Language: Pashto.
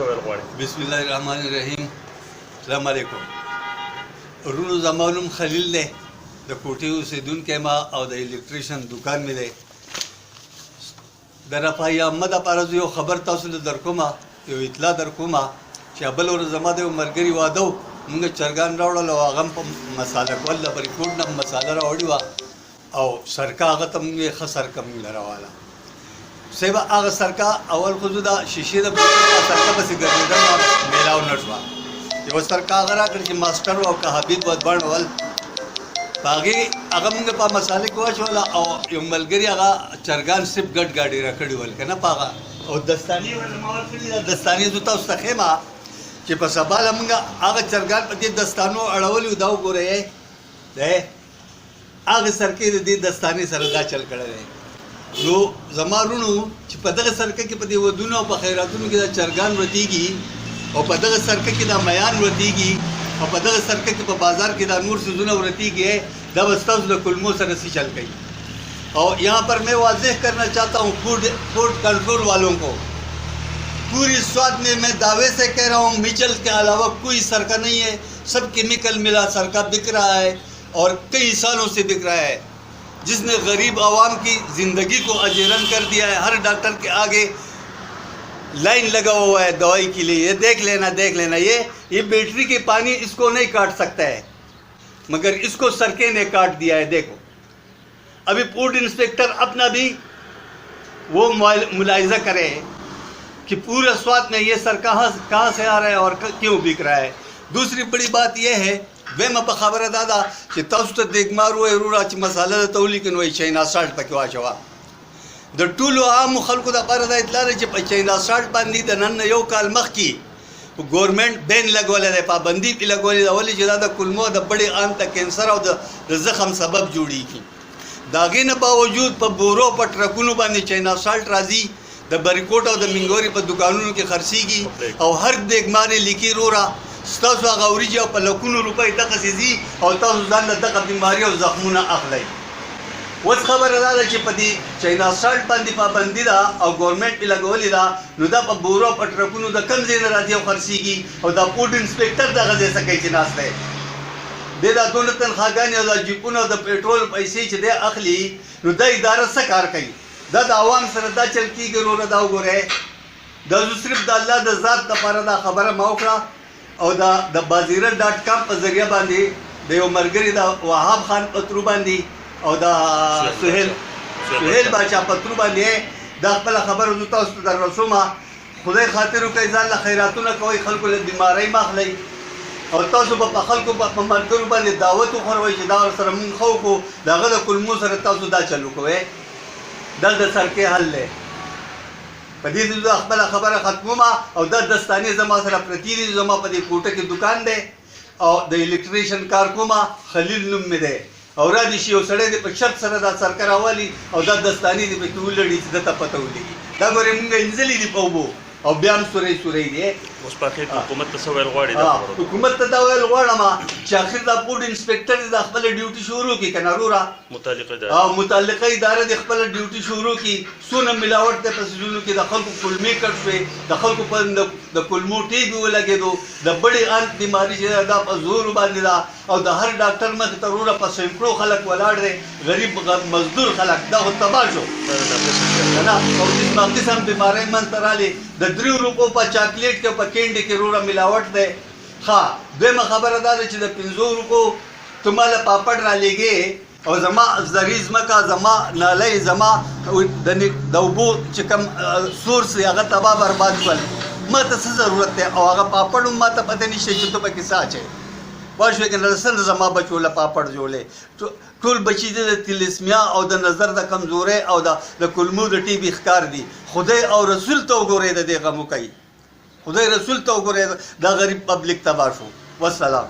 څه ویل غواړئ؟ بسم الله الرحمن الرحیم. السلام علیکم. ورونو زما نوم خلیل دی، د کوټې اوسېدونکی ما او د الکتریشن دکان مې دی. د رفاهي عامه دپاره زه یو خبر تاسو له در کومه، یو اطلاع در کومه چې بل ورځ زما د یو ملګري واده و، مونږ چرګان راوړل او هغه هم په مساله کول د بریکوټ نه مساله راوړې وه او سرکه هغه ته مونږ یې ښه سرکه مونږ له راواله. صاحب هغه سرکه اول خو زه د شیشې د سرکه پسې ګرځېدم، میلاو نه شوه. یوه سرکه هغه راکړه چې ماسټر و او که حبیب ودبڼ ول، په هغې هغه مونږ په مسالې کې واچوله او یو ملګري هغه چرګان صرف ګډ ګاډي راکړي ول که نه په هغه، او دستانې ورته ما ورکړي ده. دستانې زه تاسو ته ښیم چې په سبا له مونږ هغه چرګان په دې دستانو اړولي وو. دا وګورئ دی هغې سرکې د دې دستانې سره دا چل کړی دی. نو زما وروڼو چې په دغه سرکه کې په دې ودونو او په خیراتونو کې دا چرګان ورتېږي او په دغه سرکه کې دا میان ورتېږي او په دغه سرکه کې په بازار کې دا نور څیزونه ورتېږي، دا به ستاسو د کلمو سره سی چل کوي. اور यहाँ पर मैं वाज़ेह करना चाहता हूँ फूड कंट्रोल वालों को, पूरी स्वाद में मैं दावे से कह रहा हूँ मिचल के अलावा कोई सरका नहीं है. सब केमिकल मिला सरका बिक रहा है और कई सालों से बिक रहा है, जिसने गरीब आवाम की ज़िंदगी को अजेरन कर दिया है. हर डॉक्टर के आगे लाइन लगा हुआ है दवाई के लिए. ये देख लेना ये बैटरी के पानी इसको नहीं काट सकता है, मगर इसको सरके ने काट दिया है. देखो अभी फूड इंस्पेक्टर अपना भी वो मुलायजा करे कि पूरे स्वाद में ये सर कहाँ से आ रहा है और क्यों बिक रहा है. दूसरी बड़ी बात यह है वेम په خبره دادا چې تاسو ته دګمار وای ورا چې مساله ته ولیکن وای چاینا سالټ پکې واچوا. د ټولو عام خلکو د لپاره د اطلاع چې په چاینا سالټ باندې د نن یو کال مخکې ګورنمنت بین لګولې ده، پابندي پې لګولې ده، ولې چې دا د کولمو د بړې عام ته کینسر او د زخم سبب جوړېږي. د هغې نه باوجود په بورو په ټرکونو باندې چاینا سالټ راځي، د بریکوټ او د منګوري په دکانونو کې خرڅېږي او هر دګمار یې لیکي رورا ستاسو هغه وریجې او په لکونو روپۍ دغسې ځي او تاسو ځان له دغه بیماري او زخمونه اخلئ. اوس خبره دا ده چې په دې چاینا سالټ باندې پابندي ده او ګورنمنټ پې لګولې ده، نو دا په بورو په ټرکونو د کوم ځای نه راځي او خرڅېږي او دا فوډ انسپکټر دغه ځای څه کوي چې ناست دی. دی دا دونه تنخواګانې او دا جیپونه او د پېټرول پیسې چې دی اخلي، نو دا اداره څه کار کوي؟ دا د عوام سره دا چل کېږي. وروره دا وګورئ، دا زه صرف د الله د ذات دپاره دا خبره ما وکړه او دا د بازیره ډاټ کام په ذریعه باندې د یو ملګري د وهاب خان پترو باندې او دا سهیل باچا پترو باندې دا خپله خبره زه تاسو ته در رسومه. خدای خاطر وکړئ، ځان له خیراتونه کوئ، خلکو له بیمارۍ مه اخلئ او تاسو به په خلکو په ملګرو باندې دعوت وخوروئ چې دا ورسره مونږ ښه وکړو، د هغه د کلمو سره تاسو دا چل وکوئ. دا د سرکې حل دی. په دې زه خپله خبره ختمومه او دا دستانې زما سره پرتې دي. زما په دې کوټه کې دکان دی او د الکتریشن کار کومه، خلیل نوم مې دی. او را دي شي یو سړی دی په شرط سره دا سرکه راولي او دا دستانې دې پکې ولړي چې ده ته پته ولګي. دا ګورې مونږ انځلي دي په اوبو او بیا هم سوری دی. اوس په اخر حکومت ته څه ویل غواړئ؟ حکومت ته دا ویل غواړم چې اخر دا فوډ انسپکټر د خپله ډیوټي شروع کړي که نه وروره، متعلقه اداره د خپله ډیوټي شروع کړي. څونه ملاوټ دی په څیزونو کې، د خلکو کلمې کټ شوې، د خلکو په د کلمو ټیږې ولګېدو، د بړې انت بیماري چې دا په زور باندې ده او د هر ډاکټر مخې ته وروره په سینکړو خلک ولاړ دی، غریب مزدور خلک، دا خو تباه شو که نه. او قسم قسم بیمارۍ منځته رالې، د 3 روپو په چاکلیټ کې په کینډي کې وروره ملاوټ دی. ښه دویمه خبره دا ده چې د 50 روپو ته ماله پاپړ رالیږې او زما زرعي ځمکه، زما نالۍ، زما د اوبو چې کوم سورس دی هغه تباه برباد شول. ما ته څه ضرورت دی؟ او هغه پاپړ هم ما ته پته نشته چې ته پکې څه اچوې. پوه شوې که نه؟ څنګه زما بچو له پاپړ جوړې ټول بچي دي د تلسمیا او د نظر د کمزورۍ او د کلمو د ټي بي ښکار دي. خدای او رسول ته وګورئ، د دې غم وکئ. خدای رسول ته وګورئ، دا غریب پبلک تباه شو. والسلام.